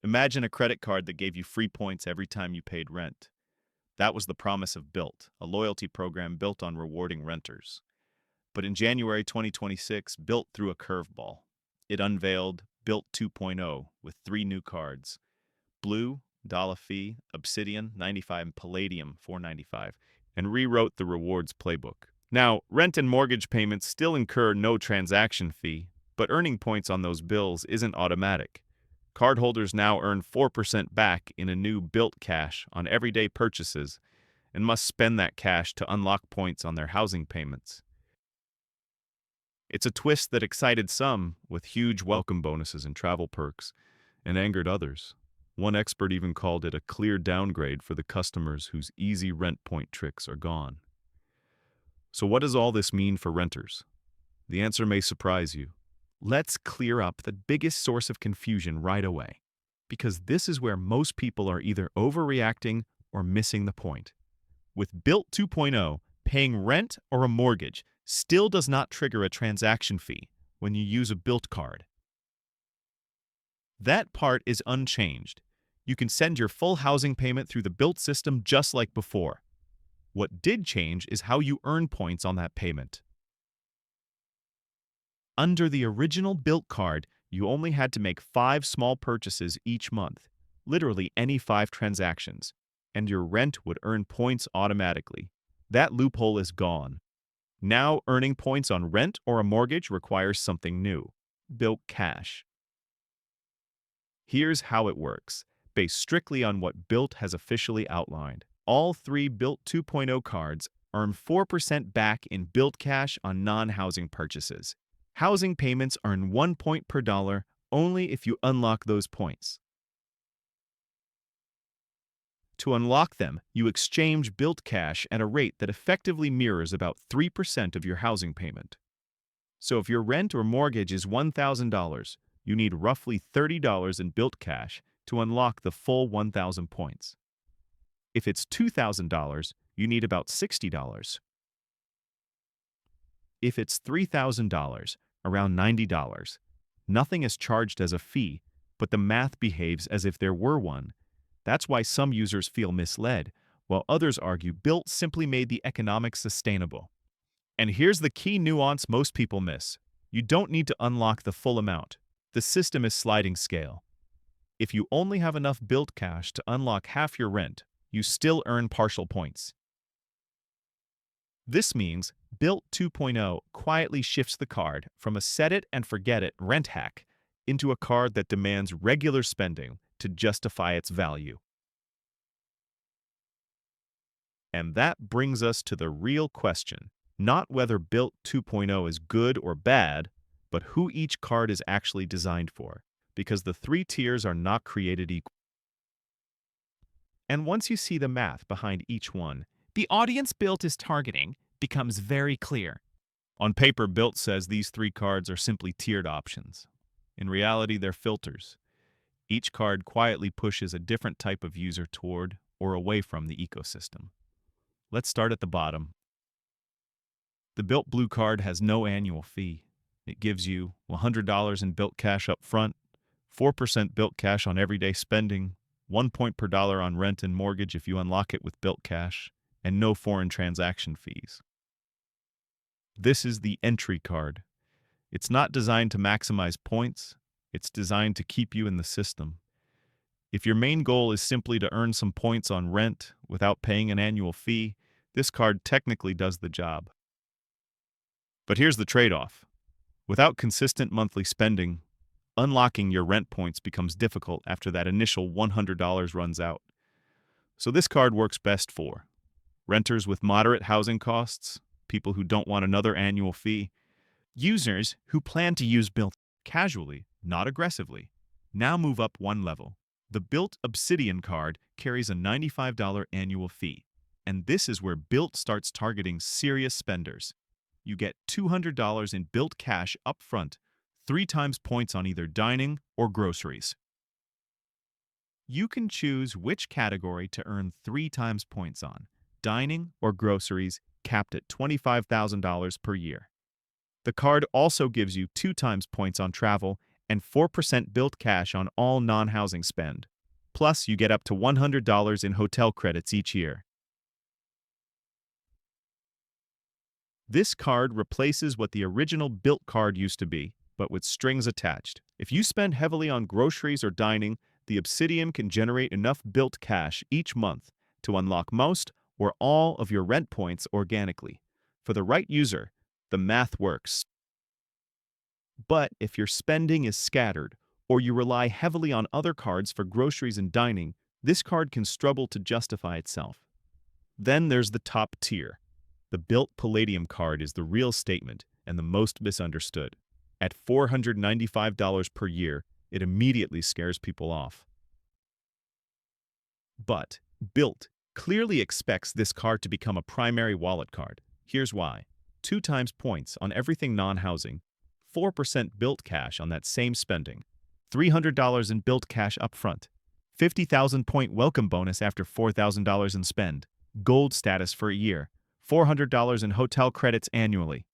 Imagine a credit card that gave you free points every time you paid rent. That was the promise of Bilt, a loyalty program built on rewarding renters. But in January 2026, Bilt threw a curveball. It unveiled Bilt 2.0 with three new cards: Blue, dollar fee, Obsidian, 95, and Palladium, 495, and rewrote the rewards playbook. Now, rent and mortgage payments still incur no transaction fee, but earning points on those bills isn't automatic. Cardholders now earn 4% back in a new Bilt Cash on everyday purchases and must spend that cash to unlock points on their housing payments. It's a twist that excited some, with huge welcome bonuses and travel perks, and angered others. One expert even called it a clear downgrade for the customers whose easy rent point tricks are gone. So what does all this mean for renters? The answer may surprise you. Let's clear up the biggest source of confusion right away, because this is where most people are either overreacting or missing the point. With Bilt 2.0, paying rent or a mortgage still does not trigger a transaction fee when you use a Bilt card. That part is unchanged. You can send your full housing payment through the Bilt system just like before. What did change is how you earn points on that payment. Under the original Bilt card, you only had to make 5 small purchases each month, literally any 5 transactions, and your rent would earn points automatically. That loophole is gone. Now, earning points on rent or a mortgage requires something new: Bilt Cash. Here's how it works, based strictly on what Bilt has officially outlined. All 3 Bilt 2.0 cards earn 4% back in Bilt Cash on non-housing purchases. Housing payments earn 1 point per dollar only if you unlock those points. To unlock them, you exchange Bilt Cash at a rate that effectively mirrors about 3% of your housing payment. So if your rent or mortgage is $1,000, you need roughly $30 in Bilt Cash to unlock the full 1,000 points. If it's $2,000, you need about $60. If it's $3,000, around $90. Nothing is charged as a fee, but the math behaves as if there were one. That's why some users feel misled, while others argue Bilt simply made the economics sustainable. And here's the key nuance most people miss. You don't need to unlock the full amount. The system is sliding scale. If you only have enough Bilt Cash to unlock half your rent, you still earn partial points. This means Bilt 2.0 quietly shifts the card from a set-it-and-forget-it rent hack into a card that demands regular spending to justify its value. And that brings us to the real question, not whether Bilt 2.0 is good or bad, but who each card is actually designed for, because the 3 tiers are not created equal. And once you see the math behind each one, the audience Bilt is targeting becomes very clear. On paper, Bilt says these 3 cards are simply tiered options. In reality, they're filters. Each card quietly pushes a different type of user toward or away from the ecosystem. Let's start at the bottom. The Bilt Blue card has no annual fee. It gives you $100 in Bilt Cash up front, 4% Bilt Cash on everyday spending, 1 point per dollar on rent and mortgage if you unlock it with Bilt Cash, and no foreign transaction fees. This is the entry card. It's not designed to maximize points. It's designed to keep you in the system. If your main goal is simply to earn some points on rent without paying an annual fee, this card technically does the job. But here's the trade-off. Without consistent monthly spending, unlocking your rent points becomes difficult after that initial $100 runs out. So this card works best for renters with moderate housing costs, people who don't want another annual fee, users who plan to use Bilt casually, not aggressively. Now move up one level. The Bilt Obsidian card carries a $95 annual fee, and this is where Bilt starts targeting serious spenders. You get $200 in Bilt Cash up front, 3 times points on either dining or groceries. You can choose which category to earn 3 times points on: dining or groceries, capped at $25,000 per year. The card also gives you 2 times points on travel and 4% Bilt Cash on all non-housing spend. Plus, you get up to $100 in hotel credits each year. This card replaces what the original Bilt card used to be, but with strings attached. If you spend heavily on groceries or dining, the Obsidian can generate enough Bilt Cash each month to unlock most or all of your rent points organically. For the right user, the math works. But if your spending is scattered, or you rely heavily on other cards for groceries and dining, this card can struggle to justify itself. Then there's the top tier. The Bilt Palladium card is the real statement and the most misunderstood. At $495 per year, it immediately scares people off. But Bilt clearly expects this card to become a primary wallet card. Here's why. 2 times points on everything non-housing, 4% Bilt Cash on that same spending, $300 in Bilt Cash upfront, 50,000 point welcome bonus after $4,000 in spend, gold status for a year, $400 in hotel credits annually,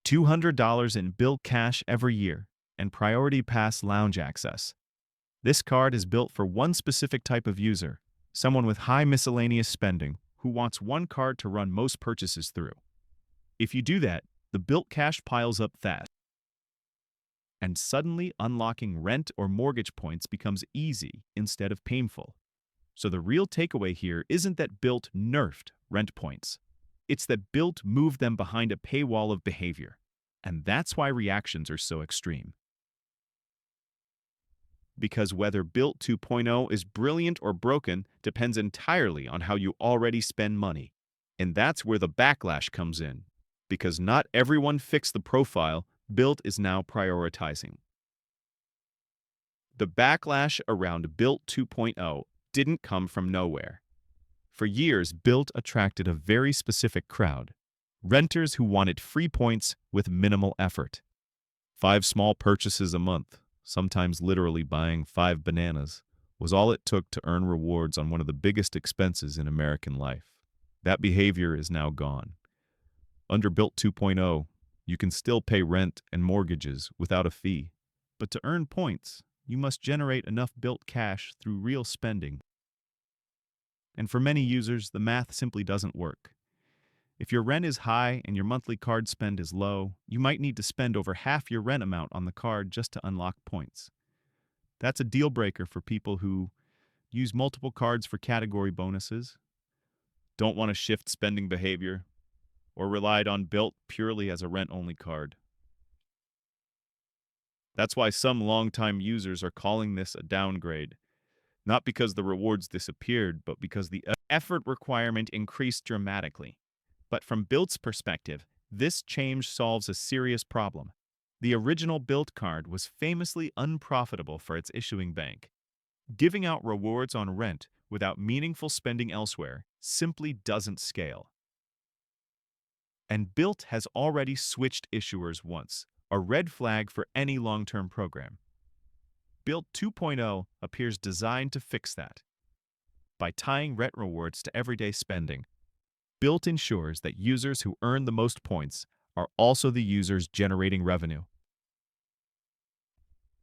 $200 in Bilt Cash every year, and Priority Pass lounge access. This card is built for one specific type of user, someone with high miscellaneous spending who wants one card to run most purchases through. If you do that, the Bilt Cash piles up fast, and suddenly unlocking rent or mortgage points becomes easy instead of painful. So the real takeaway here isn't that Bilt nerfed rent points. It's that Bilt moved them behind a paywall of behavior. And that's why reactions are so extreme. Because whether Bilt 2.0 is brilliant or broken depends entirely on how you already spend money. And that's where the backlash comes in. Because not everyone fixed the profile Bilt is now prioritizing. The backlash around Bilt 2.0 didn't come from nowhere. For years, Bilt attracted a very specific crowd, renters who wanted free points with minimal effort. 5 small purchases a month, sometimes literally buying 5 bananas, was all it took to earn rewards on one of the biggest expenses in American life. That behavior is now gone. Under Bilt 2.0, you can still pay rent and mortgages without a fee, but to earn points, you must generate enough Bilt Cash through real spending. And for many users, the math simply doesn't work. If your rent is high and your monthly card spend is low, you might need to spend over half your rent amount on the card just to unlock points. That's a deal breaker for people who use multiple cards for category bonuses, don't want to shift spending behavior, or relied on Bilt purely as a rent-only card. That's why some longtime users are calling this a downgrade. Not because the rewards disappeared, but because the effort requirement increased dramatically. But from Bilt's perspective, this change solves a serious problem. The original Bilt card was famously unprofitable for its issuing bank. Giving out rewards on rent without meaningful spending elsewhere simply doesn't scale. And Bilt has already switched issuers once, a red flag for any long-term program. Bilt 2.0 appears designed to fix that. By tying rent rewards to everyday spending, Bilt ensures that users who earn the most points are also the users generating revenue.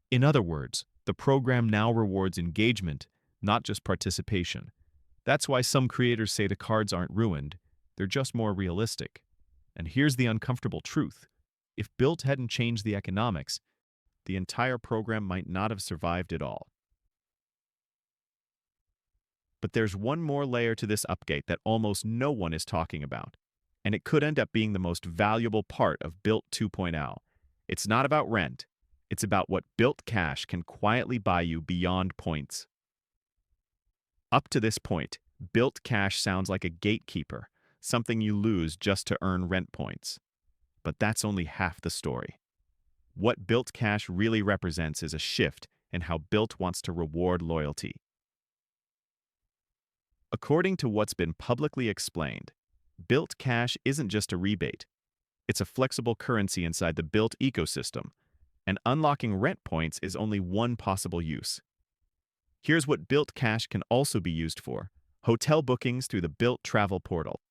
In other words, the program now rewards engagement, not just participation. That's why some creators say the cards aren't ruined, they're just more realistic. And here's the uncomfortable truth. If Bilt hadn't changed the economics, the entire program might not have survived at all. But there's one more layer to this update that almost no one is talking about, and it could end up being the most valuable part of Bilt 2.0. It's not about rent, it's about what Bilt Cash can quietly buy you beyond points. Up to this point, Bilt Cash sounds like a gatekeeper, something you lose just to earn rent points. But that's only half the story. What Bilt Cash really represents is a shift in how Bilt wants to reward loyalty. According to what's been publicly explained, Bilt Cash isn't just a rebate. It's a flexible currency inside the Bilt ecosystem, and unlocking rent points is only one possible use. Here's what Bilt Cash can also be used for: hotel bookings through the Bilt travel portal,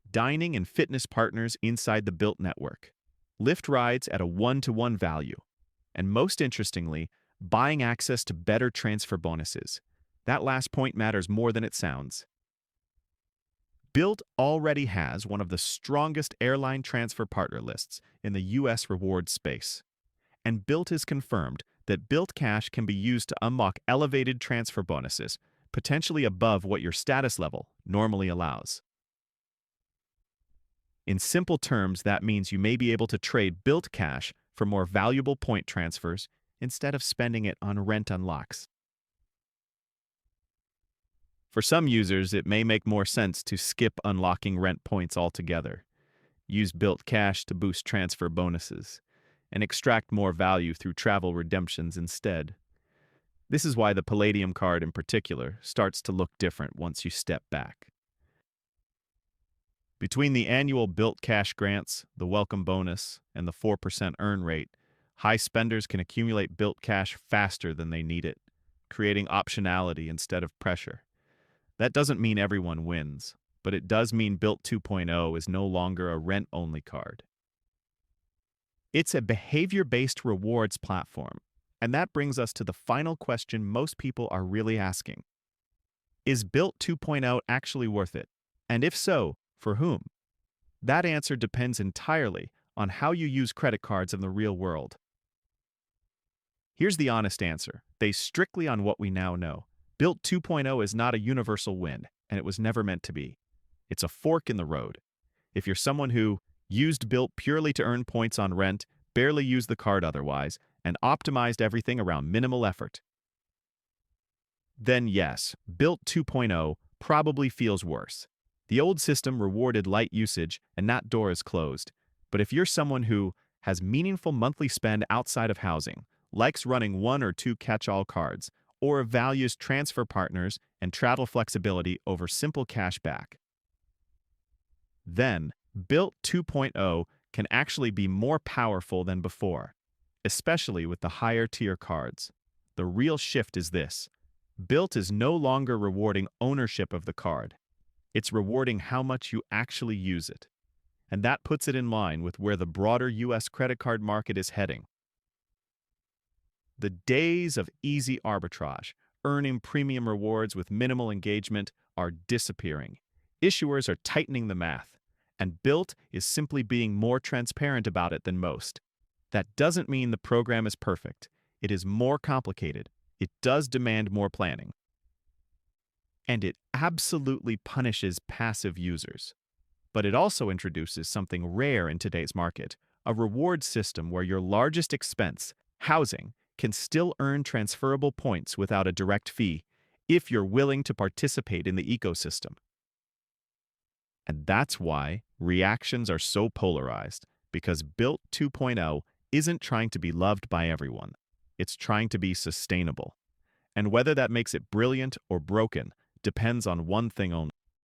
dining and fitness partners inside the Bilt network, Lyft rides at a 1-to-1 value. And most interestingly, buying access to better transfer bonuses. That last point matters more than it sounds. Bilt already has one of the strongest airline transfer partner lists in the US reward space. And Bilt has confirmed that Bilt Cash can be used to unlock elevated transfer bonuses, potentially above what your status level normally allows. In simple terms, that means you may be able to trade Bilt Cash for more valuable point transfers instead of spending it on rent unlocks. For some users, it may make more sense to skip unlocking rent points altogether. Use Bilt Cash to boost transfer bonuses, and extract more value through travel redemptions instead. This is why the Palladium card in particular starts to look different once you step back. Between the annual Bilt Cash grants, the welcome bonus, and the 4% earn rate, high spenders can accumulate Bilt Cash faster than they need it, creating optionality instead of pressure. That doesn't mean everyone wins, but it does mean Bilt 2.0 is no longer a rent-only card. It's a behavior-based rewards platform, and that brings us to the final question most people are really asking. Is Bilt 2.0 actually worth it? And if so, for whom? That answer depends entirely on how you use credit cards in the real world. Here's the honest answer, based strictly on what we now know. Bilt 2.0 is not a universal win, and it was never meant to be. It's a fork in the road. If you're someone who used Bilt purely to earn points on rent, barely used the card otherwise, and optimized everything around minimal effort, then yes, Bilt 2.0 probably feels worse. The old system rewarded light usage and that door is closed. But if you're someone who has meaningful monthly spend outside of housing, likes running 1 or 2 catch-all cards, or values transfer partners and travel flexibility over simple cash back, then Bilt 2.0 can actually be more powerful than before, especially with the higher-tier cards. The real shift is this. Bilt is no longer rewarding ownership of the card. It's rewarding how much you actually use it. And that puts it in line with where the broader US credit card market is heading. The days of easy arbitrage, earning premium rewards with minimal engagement, are disappearing. Issuers are tightening the math, and Bilt is simply being more transparent about it than most. That doesn't mean the program is perfect. It is more complicated. It does demand more planning. And it absolutely punishes passive users. But it also introduces something rare in today's market, a reward system where your largest expense, housing, can still earn transferable points without a direct fee if you're willing to participate in the ecosystem. And that's why reactions are so polarized, because Bilt 2.0 isn't trying to be loved by everyone. It's trying to be sustainable. And whether that makes it brilliant or broken depends on one thing only.